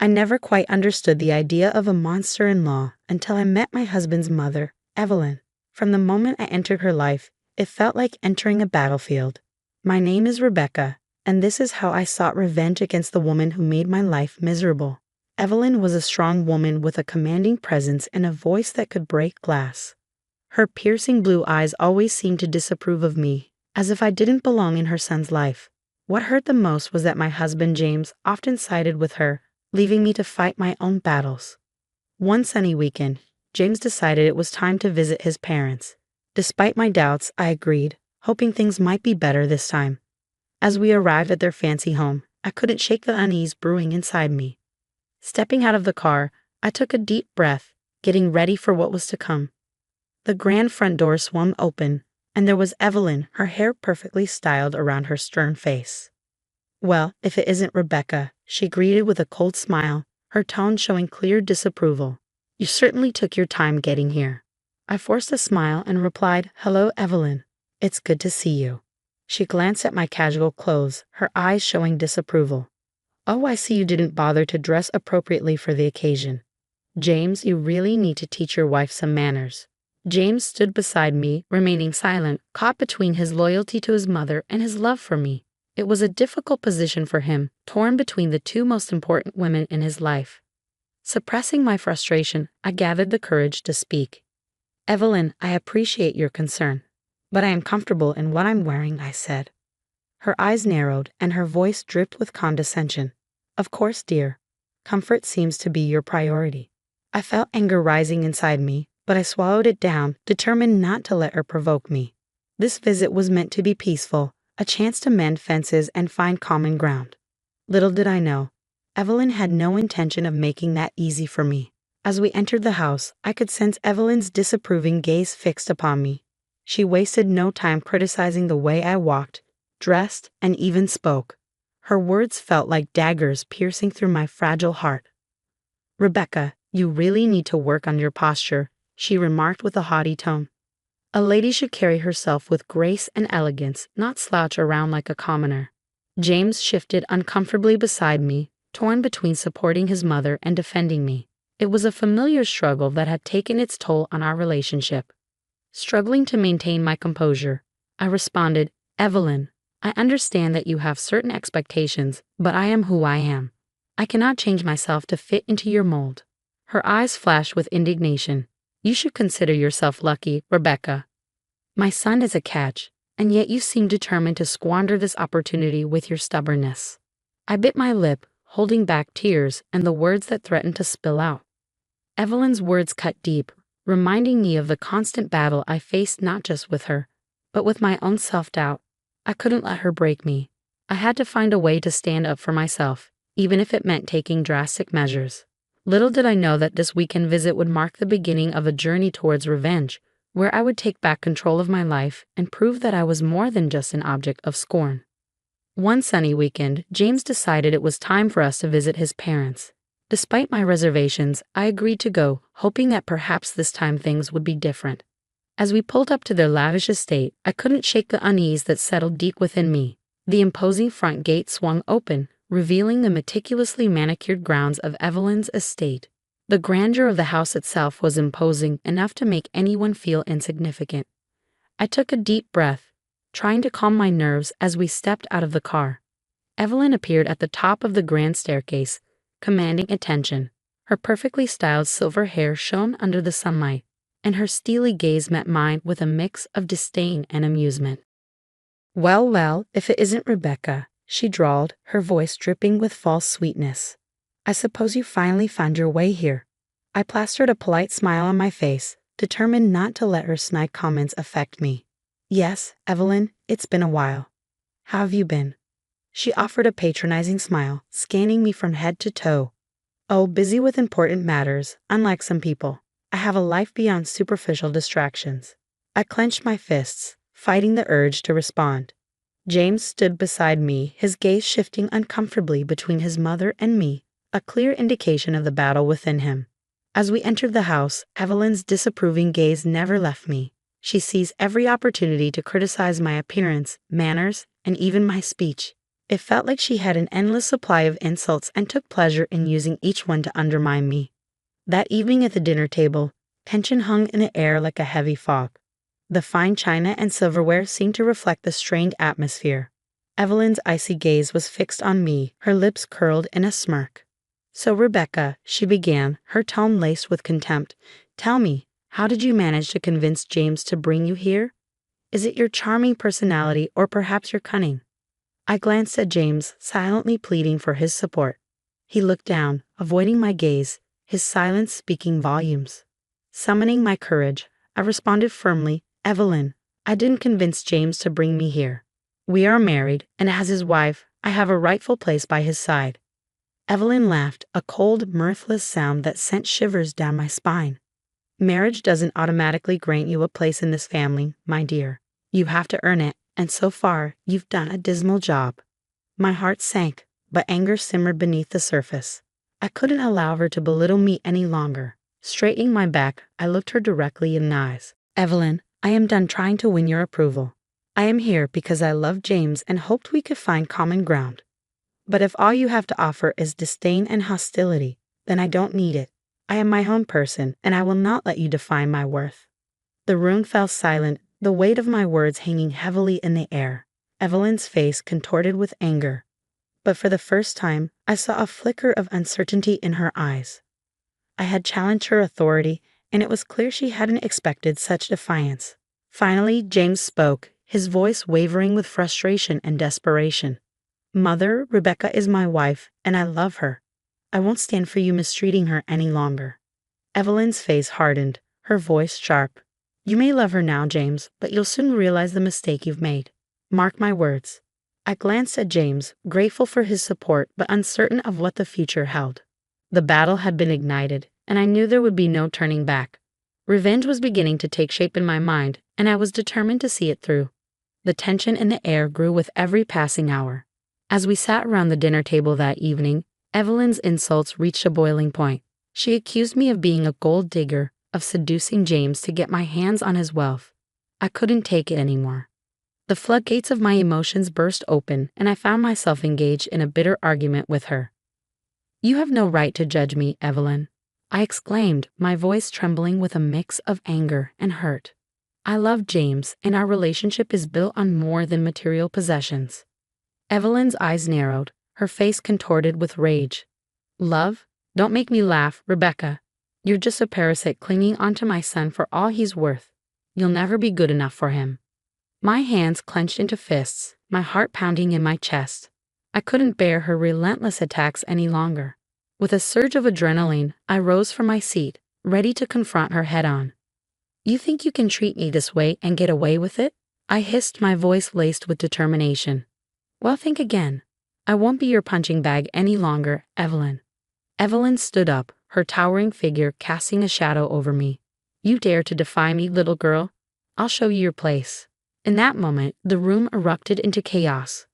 I never quite understood the idea of a monster-in-law until I met my husband's mother, Evelyn. From the moment I entered her life, it felt like entering a battlefield. My name is Rebecca, and this is how I sought revenge against the woman who made my life miserable. Evelyn was a strong woman with a commanding presence and a voice that could break glass. Her piercing blue eyes always seemed to disapprove of me, as if I didn't belong in her son's life. What hurt the most was that my husband James often sided with her, leaving me to fight my own battles. One sunny weekend, James decided it was time to visit his parents. Despite my doubts, I agreed, hoping things might be better this time. As we arrived at their fancy home, I couldn't shake the unease brewing inside me. Stepping out of the car, I took a deep breath, getting ready for what was to come. The grand front door swung open, and there was Evelyn, her hair perfectly styled around her stern face. "Well, if it isn't Rebecca," she greeted with a cold smile, her tone showing clear disapproval. "You certainly took your time getting here." I forced a smile and replied, "Hello, Evelyn. It's good to see you." She glanced at my casual clothes, her eyes showing disapproval. "Oh, I see you didn't bother to dress appropriately for the occasion. James, you really need to teach your wife some manners." James stood beside me, remaining silent, caught between his loyalty to his mother and his love for me. It was a difficult position for him, torn between the two most important women in his life. Suppressing my frustration, I gathered the courage to speak. "Evelyn, I appreciate your concern, but I am comfortable in what I'm wearing," I said. Her eyes narrowed and her voice dripped with condescension. "Of course, dear. Comfort seems to be your priority." I felt anger rising inside me, but I swallowed it down, determined not to let her provoke me. This visit was meant to be peaceful, a chance to mend fences and find common ground. Little did I know, Evelyn had no intention of making that easy for me. As we entered the house, I could sense Evelyn's disapproving gaze fixed upon me. She wasted no time criticizing the way I walked, dressed, and even spoke. Her words felt like daggers piercing through my fragile heart. "Rebecca, you really need to work on your posture," she remarked with a haughty tone. "A lady should carry herself with grace and elegance, not slouch around like a commoner." James shifted uncomfortably beside me, torn between supporting his mother and defending me. It was a familiar struggle that had taken its toll on our relationship. Struggling to maintain my composure, I responded, "Evelyn, I understand that you have certain expectations, but I am who I am. I cannot change myself to fit into your mold." Her eyes flashed with indignation. "You should consider yourself lucky, Rebecca. My son is a catch, and yet you seem determined to squander this opportunity with your stubbornness." I bit my lip, holding back tears and the words that threatened to spill out. Evelyn's words cut deep, reminding me of the constant battle I faced not just with her, but with my own self-doubt. I couldn't let her break me. I had to find a way to stand up for myself, even if it meant taking drastic measures. Little did I know that this weekend visit would mark the beginning of a journey towards revenge, where I would take back control of my life and prove that I was more than just an object of scorn. One sunny weekend, James decided it was time for us to visit his parents. Despite my reservations, I agreed to go, hoping that perhaps this time things would be different. As we pulled up to their lavish estate, I couldn't shake the unease that settled deep within me. The imposing front gate swung open, revealing the meticulously manicured grounds of Evelyn's estate. The grandeur of the house itself was imposing enough to make anyone feel insignificant. I took a deep breath, trying to calm my nerves as we stepped out of the car. Evelyn appeared at the top of the grand staircase, commanding attention. Her perfectly styled silver hair shone under the sunlight, and her steely gaze met mine with a mix of disdain and amusement. "Well, well, if it isn't Rebecca," she drawled, her voice dripping with false sweetness. "I suppose you finally found your way here." I plastered a polite smile on my face, determined not to let her snide comments affect me. "Yes, Evelyn, it's been a while. How have you been?" She offered a patronizing smile, scanning me from head to toe. "Oh, busy with important matters, unlike some people. I have a life beyond superficial distractions." I clenched my fists, fighting the urge to respond. James stood beside me, his gaze shifting uncomfortably between his mother and me, a clear indication of the battle within him. As we entered the house, Evelyn's disapproving gaze never left me. She seized every opportunity to criticize my appearance, manners, and even my speech. It felt like she had an endless supply of insults and took pleasure in using each one to undermine me. That evening at the dinner table, tension hung in the air like a heavy fog. The fine china and silverware seemed to reflect the strained atmosphere. Evelyn's icy gaze was fixed on me, her lips curled in a smirk. "So, Rebecca," she began, her tone laced with contempt, "tell me, how did you manage to convince James to bring you here? Is it your charming personality or perhaps your cunning?" I glanced at James, silently pleading for his support. He looked down, avoiding my gaze, his silence speaking volumes. Summoning my courage, I responded firmly, "Evelyn, I didn't convince James to bring me here. We are married, and as his wife, I have a rightful place by his side." Evelyn laughed, a cold, mirthless sound that sent shivers down my spine. "Marriage doesn't automatically grant you a place in this family, my dear. You have to earn it, and so far, you've done a dismal job." My heart sank, but anger simmered beneath the surface. I couldn't allow her to belittle me any longer. Straightening my back, I looked her directly in the eyes. "Evelyn, I am done trying to win your approval. I am here because I love James and hoped we could find common ground. But if all you have to offer is disdain and hostility, then I don't need it. I am my own person, and I will not let you define my worth." The room fell silent, the weight of my words hanging heavily in the air. Evelyn's face contorted with anger. But for the first time, I saw a flicker of uncertainty in her eyes. I had challenged her authority, and it was clear she hadn't expected such defiance. Finally, James spoke, his voice wavering with frustration and desperation. "Mother, Rebecca is my wife, and I love her. I won't stand for you mistreating her any longer." Evelyn's face hardened, her voice sharp. "You may love her now, James, but you'll soon realize the mistake you've made. Mark my words." I glanced at James, grateful for his support but uncertain of what the future held. The battle had been ignited, and I knew there would be no turning back. Revenge was beginning to take shape in my mind, and I was determined to see it through. The tension in the air grew with every passing hour. As we sat around the dinner table that evening, Evelyn's insults reached a boiling point. She accused me of being a gold digger, of seducing James to get my hands on his wealth. I couldn't take it anymore. The floodgates of my emotions burst open, and I found myself engaged in a bitter argument with her. "You have no right to judge me, Evelyn," I exclaimed, my voice trembling with a mix of anger and hurt. "I love James, and our relationship is built on more than material possessions." Evelyn's eyes narrowed, her face contorted with rage. "Love? Don't make me laugh, Rebecca. You're just a parasite clinging onto my son for all he's worth. You'll never be good enough for him." My hands clenched into fists, my heart pounding in my chest. I couldn't bear her relentless attacks any longer. With a surge of adrenaline, I rose from my seat, ready to confront her head-on. "You think you can treat me this way and get away with it?" I hissed, my voice laced with determination. "Well, think again. I won't be your punching bag any longer, Evelyn." Evelyn stood up, her towering figure casting a shadow over me. "You dare to defy me, little girl? I'll show you your place." In that moment, the room erupted into chaos.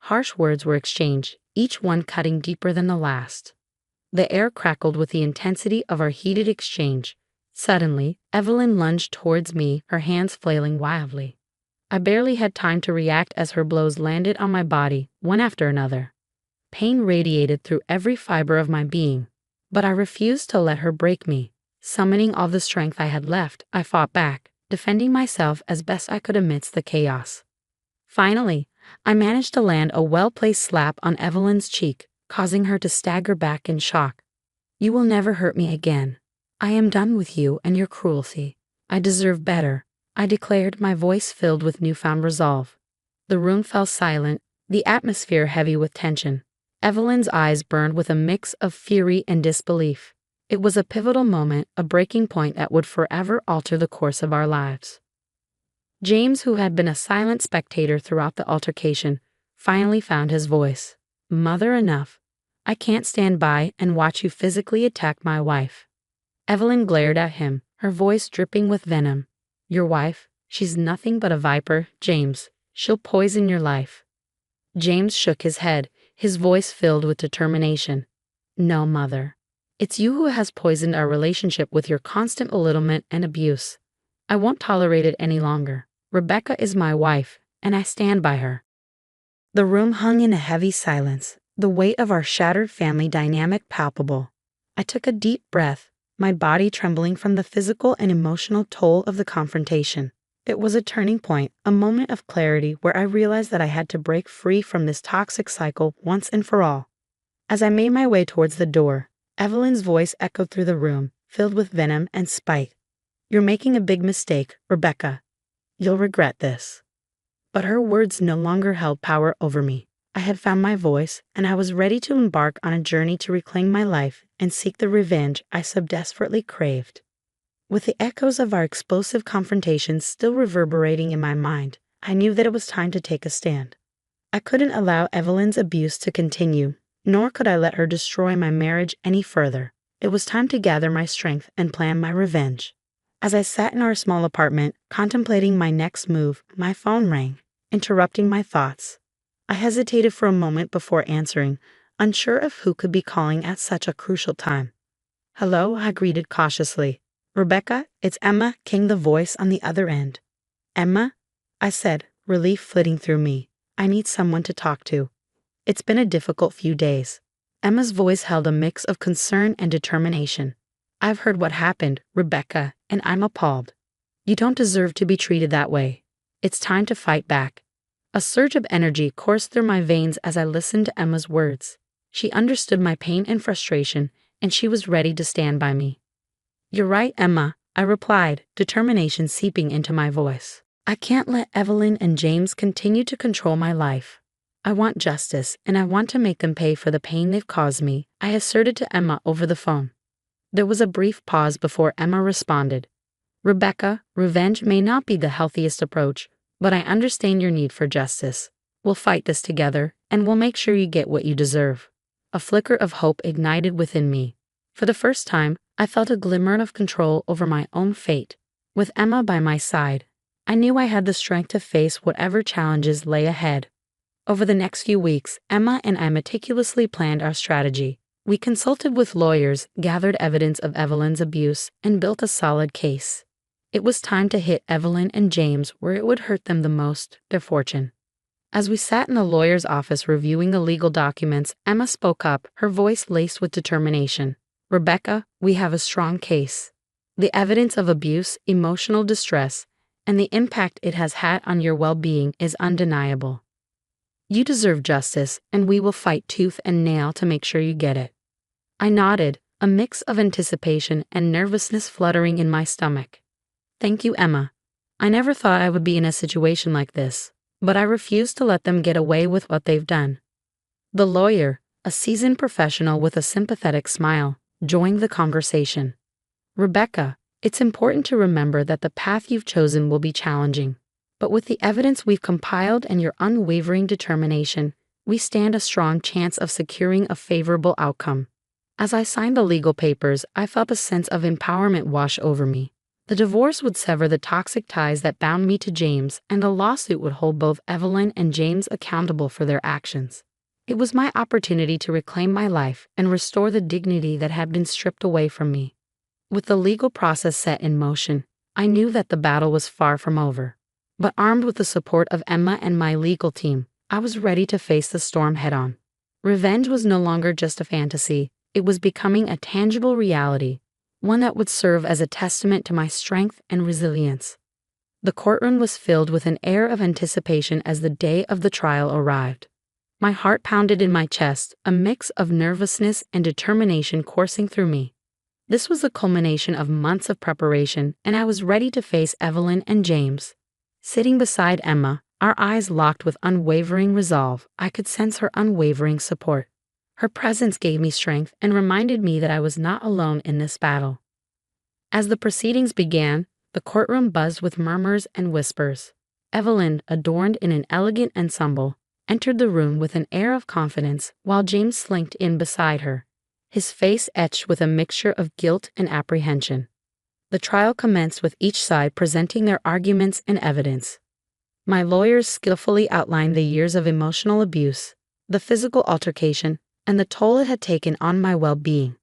Harsh words were exchanged, each one cutting deeper than the last. The air crackled with the intensity of our heated exchange. Suddenly, Evelyn lunged towards me, her hands flailing wildly. I barely had time to react as her blows landed on my body, one after another. Pain radiated through every fiber of my being, but I refused to let her break me. Summoning all the strength I had left, I fought back, defending myself as best I could amidst the chaos. Finally, I managed to land a well-placed slap on Evelyn's cheek, causing her to stagger back in shock. "You will never hurt me again. I am done with you and your cruelty. I deserve better," I declared, my voice filled with newfound resolve. The room fell silent, the atmosphere heavy with tension. Evelyn's eyes burned with a mix of fury and disbelief. It was a pivotal moment, a breaking point that would forever alter the course of our lives. James, who had been a silent spectator throughout the altercation, finally found his voice. "Mother, enough. I can't stand by and watch you physically attack my wife." Evelyn glared at him, her voice dripping with venom. "Your wife? She's nothing but a viper, James. She'll poison your life." James shook his head, his voice filled with determination. "No, Mother. It's you who has poisoned our relationship with your constant belittlement and abuse. I won't tolerate it any longer. Rebecca is my wife, and I stand by her." The room hung in a heavy silence, the weight of our shattered family dynamic palpable. I took a deep breath, my body trembling from the physical and emotional toll of the confrontation. It was a turning point, a moment of clarity where I realized that I had to break free from this toxic cycle once and for all. As I made my way towards the door, Evelyn's voice echoed through the room, filled with venom and spite. "You're making a big mistake, Rebecca. You'll regret this." But her words no longer held power over me. I had found my voice, and I was ready to embark on a journey to reclaim my life and seek the revenge I so desperately craved. With the echoes of our explosive confrontations still reverberating in my mind, I knew that it was time to take a stand. I couldn't allow Evelyn's abuse to continue, nor could I let her destroy my marriage any further. It was time to gather my strength and plan my revenge. As I sat in our small apartment, contemplating my next move, my phone rang, interrupting my thoughts. I hesitated for a moment before answering, unsure of who could be calling at such a crucial time. "Hello," I greeted cautiously. "Rebecca, it's Emma," came the voice on the other end. "Emma?" I said, relief flitting through me. "I need someone to talk to. It's been a difficult few days." Emma's voice held a mix of concern and determination. "I've heard what happened, Rebecca, and I'm appalled. You don't deserve to be treated that way. It's time to fight back." A surge of energy coursed through my veins as I listened to Emma's words. She understood my pain and frustration, and she was ready to stand by me. "You're right, Emma," I replied, determination seeping into my voice. "I can't let Evelyn and James continue to control my life. I want justice, and I want to make them pay for the pain they've caused me," I asserted to Emma over the phone. There was a brief pause before Emma responded. "Rebecca, revenge may not be the healthiest approach, but I understand your need for justice. We'll fight this together, and we'll make sure you get what you deserve." A flicker of hope ignited within me. For the first time, I felt a glimmer of control over my own fate. With Emma by my side, I knew I had the strength to face whatever challenges lay ahead. Over the next few weeks, Emma and I meticulously planned our strategy. We consulted with lawyers, gathered evidence of Evelyn's abuse, and built a solid case. It was time to hit Evelyn and James where it would hurt them the most, their fortune. As we sat in the lawyer's office reviewing the legal documents, Emma spoke up, her voice laced with determination. "Rebecca, we have a strong case. The evidence of abuse, emotional distress, and the impact it has had on your well-being is undeniable. You deserve justice, and we will fight tooth and nail to make sure you get it." I nodded, a mix of anticipation and nervousness fluttering in my stomach. "Thank you, Emma. I never thought I would be in a situation like this, but I refuse to let them get away with what they've done." The lawyer, a seasoned professional with a sympathetic smile, joined the conversation. "Rebecca, it's important to remember that the path you've chosen will be challenging. But with the evidence we've compiled and your unwavering determination, we stand a strong chance of securing a favorable outcome." As I signed the legal papers, I felt a sense of empowerment wash over me. The divorce would sever the toxic ties that bound me to James, and the lawsuit would hold both Evelyn and James accountable for their actions. It was my opportunity to reclaim my life and restore the dignity that had been stripped away from me. With the legal process set in motion, I knew that the battle was far from over. But armed with the support of Emma and my legal team, I was ready to face the storm head-on. Revenge was no longer just a fantasy. It was becoming a tangible reality, one that would serve as a testament to my strength and resilience. The courtroom was filled with an air of anticipation as the day of the trial arrived. My heart pounded in my chest, a mix of nervousness and determination coursing through me. This was the culmination of months of preparation, and I was ready to face Evelyn and James. Sitting beside Emma, our eyes locked with unwavering resolve, I could sense her unwavering support. Her presence gave me strength and reminded me that I was not alone in this battle. As the proceedings began, the courtroom buzzed with murmurs and whispers. Evelyn, adorned in an elegant ensemble, entered the room with an air of confidence, while James slinked in beside her, his face etched with a mixture of guilt and apprehension. The trial commenced with each side presenting their arguments and evidence. My lawyers skillfully outlined the years of emotional abuse, the physical altercation, and the toll it had taken on my well-being.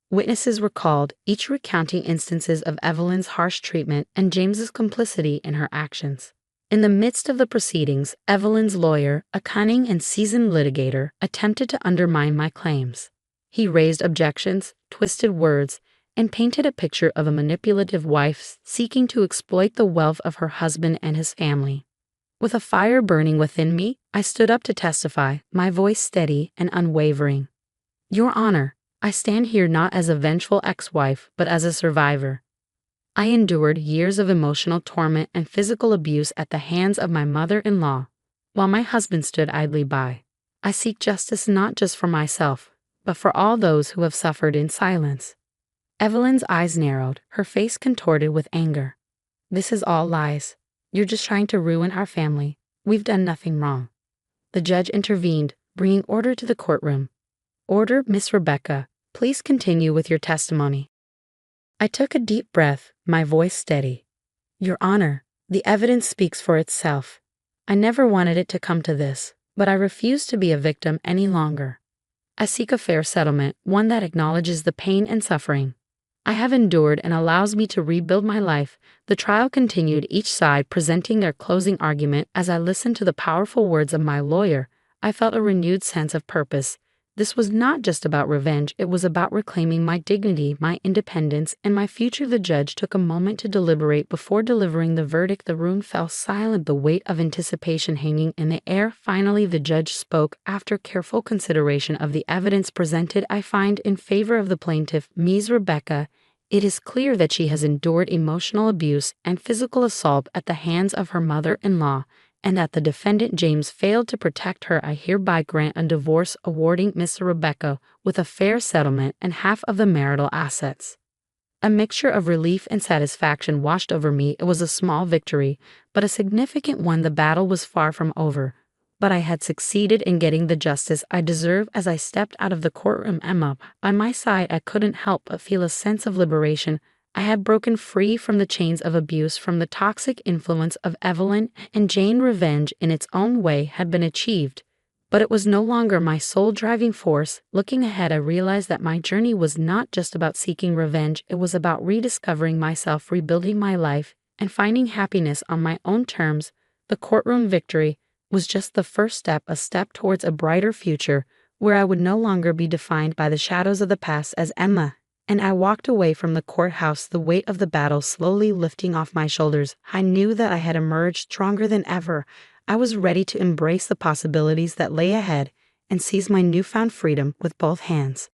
Witnesses were called, each recounting instances of Evelyn's harsh treatment and James's complicity in her actions. In the midst of the proceedings, Evelyn's lawyer, a cunning and seasoned litigator, attempted to undermine my claims. He raised objections, twisted words, and painted a picture of a manipulative wife seeking to exploit the wealth of her husband and his family. With a fire burning within me, I stood up to testify, my voice steady and unwavering. Your Honor, I stand here not as a vengeful ex-wife, but as a survivor. I endured years of emotional torment and physical abuse at the hands of my mother-in-law, while my husband stood idly by. I seek justice not just for myself, but for all those who have suffered in silence. Evelyn's eyes narrowed, her face contorted with anger. This is all lies. You're just trying to ruin our family. We've done nothing wrong. The judge intervened, bringing order to the courtroom. Order, Miss Rebecca. Please continue with your testimony. I took a deep breath, my voice steady. Your Honor, the evidence speaks for itself. I never wanted it to come to this, but I refuse to be a victim any longer. I seek a fair settlement, one that acknowledges the pain and suffering I have endured and allows me to rebuild my life. The trial continued, each side presenting their closing argument. As I listened to the powerful words of my lawyer, I felt a renewed sense of purpose. This was not just about revenge, it was about reclaiming my dignity, my independence, and my future. The judge took a moment to deliberate before delivering the verdict. The room fell silent, the weight of anticipation hanging in the air. Finally, the judge spoke. After careful consideration of the evidence presented, I find in favor of the plaintiff, Ms. Rebecca. It is clear that she has endured emotional abuse and physical assault at the hands of her mother-in-law, and that the defendant James failed to protect her. I hereby grant a divorce, awarding Miss Rebecca with a fair settlement and half of the marital assets. A mixture of relief and satisfaction washed over me. It was a small victory, but a significant one. The battle was far from over, but I had succeeded in getting the justice I deserve. As I stepped out of the courtroom, Emma by my side, I couldn't help but feel a sense of liberation. I had broken free from the chains of abuse, from the toxic influence of Evelyn and Jane. Revenge, in its own way, had been achieved, but it was no longer my sole driving force. Looking ahead, I realized that my journey was not just about seeking revenge, it was about rediscovering myself, rebuilding my life, and finding happiness on my own terms. The courtroom victory was just the first step, a step towards a brighter future, where I would no longer be defined by the shadows of the past. As Emma and I walked away from the courthouse, the weight of the battle slowly lifting off my shoulders, I knew that I had emerged stronger than ever. I was ready to embrace the possibilities that lay ahead and seize my newfound freedom with both hands.